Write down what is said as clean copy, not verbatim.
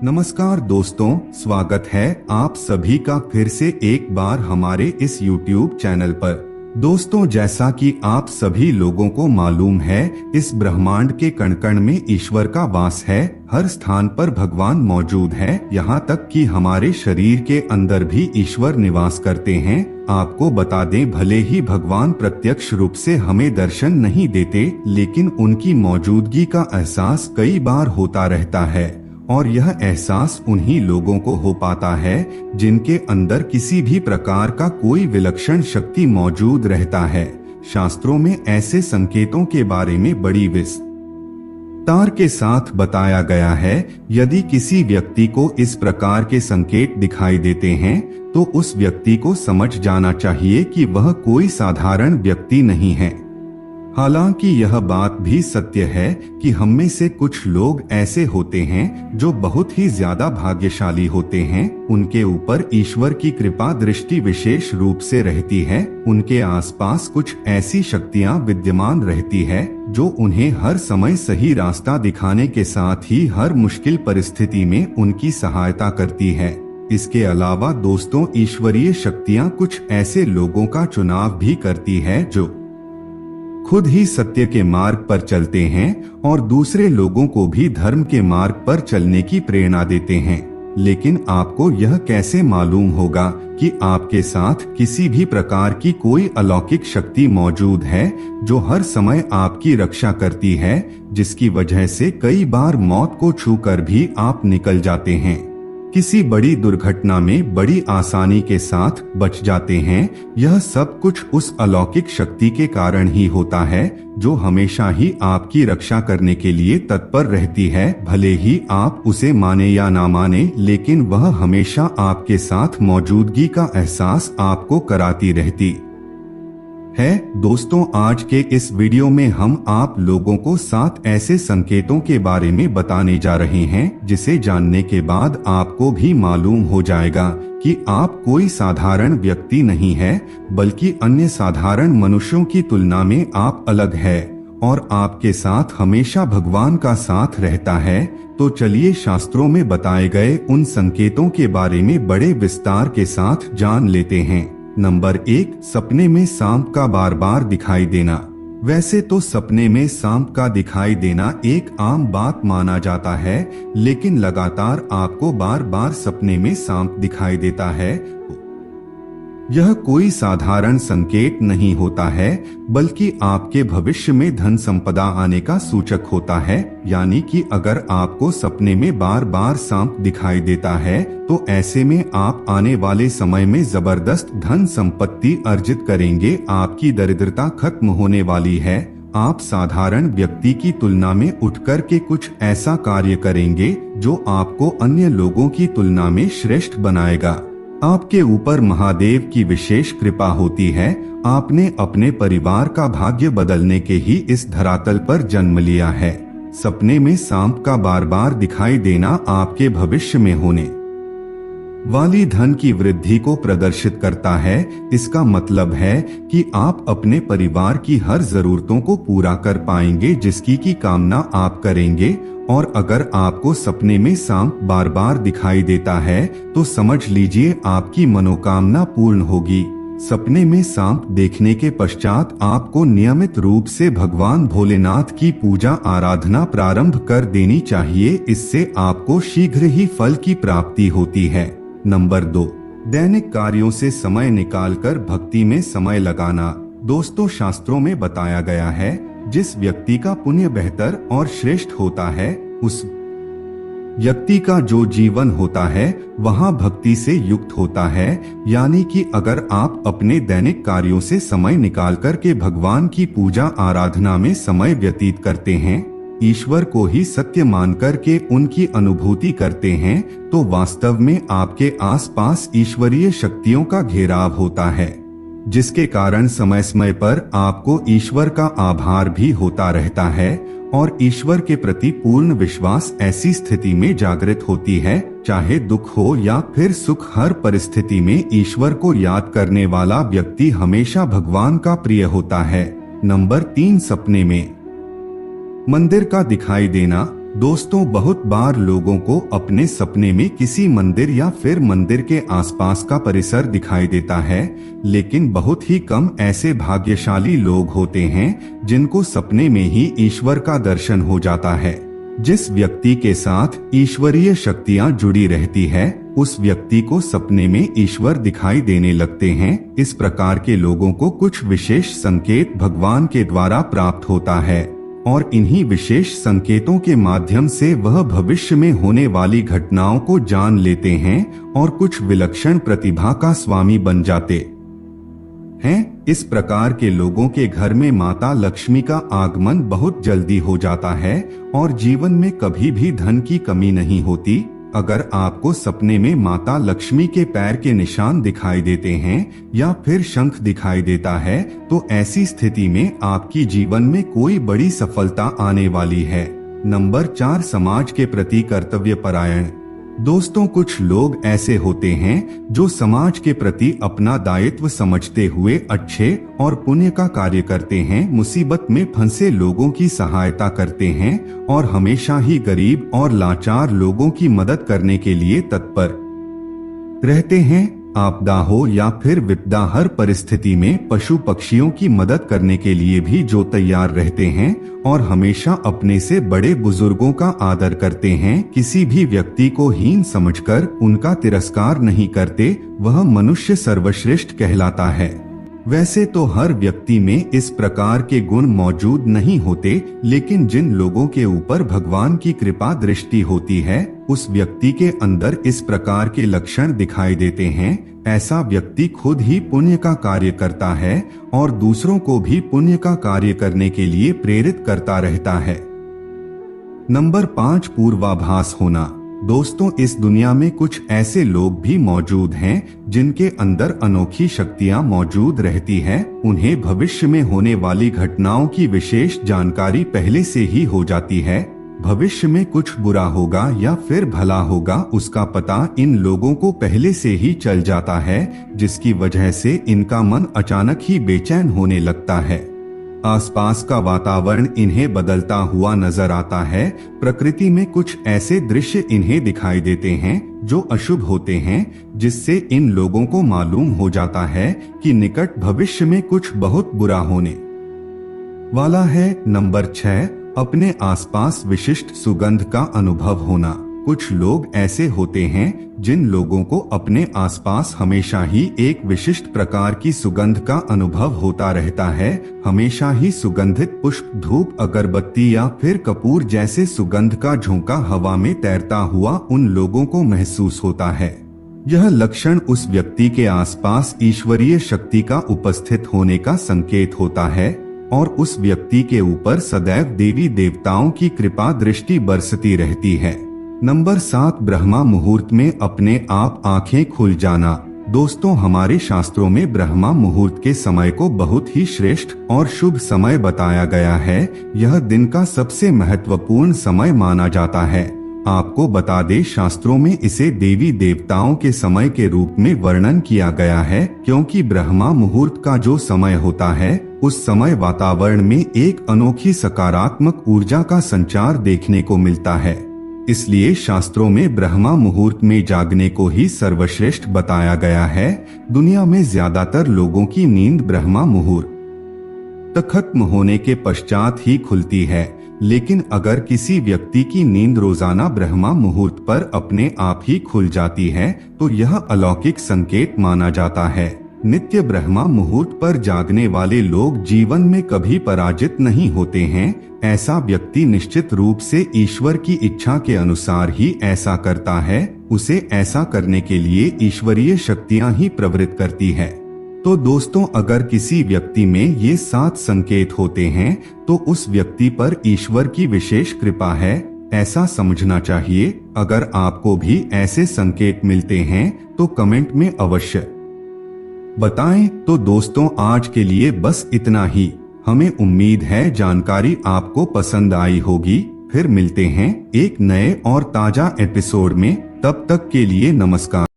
नमस्कार दोस्तों, स्वागत है आप सभी का फिर से एक बार हमारे इस YouTube चैनल पर। दोस्तों, जैसा कि आप सभी लोगों को मालूम है, इस ब्रह्मांड के कण कण में ईश्वर का वास है। हर स्थान पर भगवान मौजूद है, यहाँ तक कि हमारे शरीर के अंदर भी ईश्वर निवास करते हैं। आपको बता दें, भले ही भगवान प्रत्यक्ष रूप से हमें दर्शन नहीं देते, लेकिन उनकी मौजूदगी का एहसास कई बार होता रहता है। और यह एहसास उन्हीं लोगों को हो पाता है जिनके अंदर किसी भी प्रकार का कोई विलक्षण शक्ति मौजूद रहता है। शास्त्रों में ऐसे संकेतों के बारे में बड़ी विस्तार के साथ बताया गया है। यदि किसी व्यक्ति को इस प्रकार के संकेत दिखाई देते हैं तो उस व्यक्ति को समझ जाना चाहिए कि वह कोई साधारण व्यक्ति नहीं है। हालांकि यह बात भी सत्य है कि हम में से कुछ लोग ऐसे होते हैं जो बहुत ही ज्यादा भाग्यशाली होते हैं। उनके ऊपर ईश्वर की कृपा दृष्टि विशेष रूप से रहती है। उनके आसपास कुछ ऐसी शक्तियां विद्यमान रहती है जो उन्हें हर समय सही रास्ता दिखाने के साथ ही हर मुश्किल परिस्थिति में उनकी सहायता करती है। इसके अलावा दोस्तों, ईश्वरीय शक्तियां कुछ ऐसे लोगों का चुनाव भी करती है जो खुद ही सत्य के मार्ग पर चलते हैं और दूसरे लोगों को भी धर्म के मार्ग पर चलने की प्रेरणा देते हैं। लेकिन आपको यह कैसे मालूम होगा कि आपके साथ किसी भी प्रकार की कोई अलौकिक शक्ति मौजूद है जो हर समय आपकी रक्षा करती है, जिसकी वजह से कई बार मौत को छूकर भी आप निकल जाते हैं, किसी बड़ी दुर्घटना में बड़ी आसानी के साथ बच जाते हैं। यह सब कुछ उस अलौकिक शक्ति के कारण ही होता है जो हमेशा ही आपकी रक्षा करने के लिए तत्पर रहती है। भले ही आप उसे माने या ना माने, लेकिन वह हमेशा आपके साथ मौजूदगी का एहसास आपको कराती रहती है। दोस्तों, आज के इस वीडियो में हम आप लोगों को 7 ऐसे संकेतों के बारे में बताने जा रहे हैं जिसे जानने के बाद आपको भी मालूम हो जाएगा कि आप कोई साधारण व्यक्ति नहीं है, बल्कि अन्य साधारण मनुष्यों की तुलना में आप अलग है और आपके साथ हमेशा भगवान का साथ रहता है। तो चलिए शास्त्रों में बताए गए उन संकेतों के बारे में बड़े विस्तार के साथ जान लेते हैं। नंबर 1, सपने में सांप का बार बार दिखाई देना। वैसे तो सपने में सांप का दिखाई देना एक आम बात माना जाता है, लेकिन लगातार आपको बार बार सपने में सांप दिखाई देता है, यह कोई साधारण संकेत नहीं होता है, बल्कि आपके भविष्य में धन संपदा आने का सूचक होता है। यानी कि अगर आपको सपने में बार बार सांप दिखाई देता है तो ऐसे में आप आने वाले समय में जबरदस्त धन संपत्ति अर्जित करेंगे। आपकी दरिद्रता खत्म होने वाली है। आप साधारण व्यक्ति की तुलना में उठकर के कुछ ऐसा कार्य करेंगे जो आपको अन्य लोगों की तुलना में श्रेष्ठ बनाएगा। आपके ऊपर महादेव की विशेष कृपा होती है। आपने अपने परिवार का भाग्य बदलने के ही इस धरातल पर जन्म लिया है। सपने में सांप का बार बार दिखाई देना आपके भविष्य में होने वाली धन की वृद्धि को प्रदर्शित करता है। इसका मतलब है कि आप अपने परिवार की हर जरूरतों को पूरा कर पाएंगे जिसकी की कामना आप करेंगे। और अगर आपको सपने में सांप बार बार दिखाई देता है तो समझ लीजिए आपकी मनोकामना पूर्ण होगी। सपने में सांप देखने के पश्चात आपको नियमित रूप से भगवान भोलेनाथ की पूजा आराधना प्रारंभ कर देनी चाहिए। इससे आपको शीघ्र ही फल की प्राप्ति होती है। नंबर 2, दैनिक कार्यों से समय निकालकर भक्ति में समय लगाना। दोस्तों, शास्त्रों में बताया गया है, जिस व्यक्ति का पुण्य बेहतर और श्रेष्ठ होता है, उस व्यक्ति का जो जीवन होता है वहाँ भक्ति से युक्त होता है। यानी कि अगर आप अपने दैनिक कार्यों से समय निकाल कर के भगवान की पूजा आराधना में समय व्यतीत करते हैं, ईश्वर को ही सत्य मानकर के उनकी अनुभूति करते हैं, तो वास्तव में आपके आसपास ईश्वरीय शक्तियों का घेराव होता है, जिसके कारण समय समय पर आपको ईश्वर का आभार भी होता रहता है और ईश्वर के प्रति पूर्ण विश्वास ऐसी स्थिति में जागृत होती है। चाहे दुख हो या फिर सुख, हर परिस्थिति में ईश्वर को याद करने वाला व्यक्ति हमेशा भगवान का प्रिय होता है। नंबर 3, सपने में मंदिर का दिखाई देना। दोस्तों, बहुत बार लोगों को अपने सपने में किसी मंदिर या फिर मंदिर के आसपास का परिसर दिखाई देता है, लेकिन बहुत ही कम ऐसे भाग्यशाली लोग होते हैं जिनको सपने में ही ईश्वर का दर्शन हो जाता है। जिस व्यक्ति के साथ ईश्वरीय शक्तियां जुड़ी रहती है, उस व्यक्ति को सपने में ईश्वर दिखाई देने लगते हैं। इस प्रकार के लोगों को कुछ विशेष संकेत भगवान के द्वारा प्राप्त होता है और इन्हीं विशेष संकेतों के माध्यम से वह भविष्य में होने वाली घटनाओं को जान लेते हैं और कुछ विलक्षण प्रतिभा का स्वामी बन जाते हैं। इस प्रकार के लोगों के घर में माता लक्ष्मी का आगमन बहुत जल्दी हो जाता है और जीवन में कभी भी धन की कमी नहीं होती। अगर आपको सपने में माता लक्ष्मी के पैर के निशान दिखाई देते हैं या फिर शंख दिखाई देता है, तो ऐसी स्थिति में आपकी जीवन में कोई बड़ी सफलता आने वाली है। नंबर 4, समाज के प्रति कर्तव्य परायण। दोस्तों, कुछ लोग ऐसे होते हैं जो समाज के प्रति अपना दायित्व समझते हुए अच्छे और पुण्य का कार्य करते हैं, मुसीबत में फंसे लोगों की सहायता करते हैं और हमेशा ही गरीब और लाचार लोगों की मदद करने के लिए तत्पर रहते हैं। आपदा हो या फिर विपदा, हर परिस्थिति में पशु पक्षियों की मदद करने के लिए भी जो तैयार रहते हैं और हमेशा अपने से बड़े बुजुर्गों का आदर करते हैं, किसी भी व्यक्ति को हीन समझकर उनका तिरस्कार नहीं करते, वह मनुष्य सर्वश्रेष्ठ कहलाता है। वैसे तो हर व्यक्ति में इस प्रकार के गुण मौजूद नहीं होते, लेकिन जिन लोगों के ऊपर भगवान की कृपा दृष्टि होती है, उस व्यक्ति के अंदर इस प्रकार के लक्षण दिखाई देते हैं। ऐसा व्यक्ति खुद ही पुण्य का कार्य करता है और दूसरों को भी पुण्य का कार्य करने के लिए प्रेरित करता रहता है। नंबर 5, पूर्वाभास होना। दोस्तों, इस दुनिया में कुछ ऐसे लोग भी मौजूद हैं जिनके अंदर अनोखी शक्तियां मौजूद रहती हैं। उन्हें भविष्य में होने वाली घटनाओं की विशेष जानकारी पहले से ही हो जाती है। भविष्य में कुछ बुरा होगा या फिर भला होगा, उसका पता इन लोगों को पहले से ही चल जाता है, जिसकी वजह से इनका मन अचानक ही बेचैन होने लगता है। आसपास का वातावरण इन्हें बदलता हुआ नजर आता है। प्रकृति में कुछ ऐसे दृश्य इन्हें दिखाई देते हैं जो अशुभ होते हैं, जिससे इन लोगों को मालूम हो जाता है कि निकट भविष्य में कुछ बहुत बुरा होने वाला है। नंबर 6, अपने आसपास विशिष्ट सुगंध का अनुभव होना। कुछ लोग ऐसे होते हैं जिन लोगों को अपने आसपास हमेशा ही एक विशिष्ट प्रकार की सुगंध का अनुभव होता रहता है। हमेशा ही सुगंधित पुष्प, धूप, अगरबत्ती या फिर कपूर जैसे सुगंध का झोंका हवा में तैरता हुआ उन लोगों को महसूस होता है। यह लक्षण उस व्यक्ति के आसपास ईश्वरीय शक्ति का उपस्थित होने का संकेत होता है और उस व्यक्ति के ऊपर सदैव देवी देवताओं की कृपा दृष्टि बरसती रहती है। नंबर 7, ब्रह्मा मुहूर्त में अपने आप आंखें खुल जाना। दोस्तों, हमारे शास्त्रों में ब्रह्मा मुहूर्त के समय को बहुत ही श्रेष्ठ और शुभ समय बताया गया है। यह दिन का सबसे महत्वपूर्ण समय माना जाता है। आपको बता दें, शास्त्रों में इसे देवी देवताओं के समय के रूप में वर्णन किया गया है, क्योंकि ब्रह्मा मुहूर्त का जो समय होता है, उस समय वातावरण में एक अनोखी सकारात्मक ऊर्जा का संचार देखने को मिलता है। इसलिए शास्त्रों में ब्रह्मा मुहूर्त में जागने को ही सर्वश्रेष्ठ बताया गया है। दुनिया में ज्यादातर लोगों की नींद ब्रह्मा मुहूर्त तक खत्म होने के पश्चात ही खुलती है, लेकिन अगर किसी व्यक्ति की नींद रोजाना ब्रह्मा मुहूर्त पर अपने आप ही खुल जाती है, तो यह अलौकिक संकेत माना जाता है। नित्य ब्रह्मा मुहूर्त पर जागने वाले लोग जीवन में कभी पराजित नहीं होते हैं। ऐसा व्यक्ति निश्चित रूप से ईश्वर की इच्छा के अनुसार ही ऐसा करता है। उसे ऐसा करने के लिए ईश्वरीय शक्तियां ही प्रवृत्त करती है। तो दोस्तों, अगर किसी व्यक्ति में ये 7 संकेत होते हैं, तो उस व्यक्ति पर ईश्वर की विशेष कृपा है, ऐसा समझना चाहिए। अगर आपको भी ऐसे संकेत मिलते हैं तो कमेंट में अवश्य बताएं। तो दोस्तों, आज के लिए बस इतना ही। हमें उम्मीद है जानकारी आपको पसंद आई होगी। फिर मिलते हैं एक नए और ताजा एपिसोड में। तब तक के लिए नमस्कार।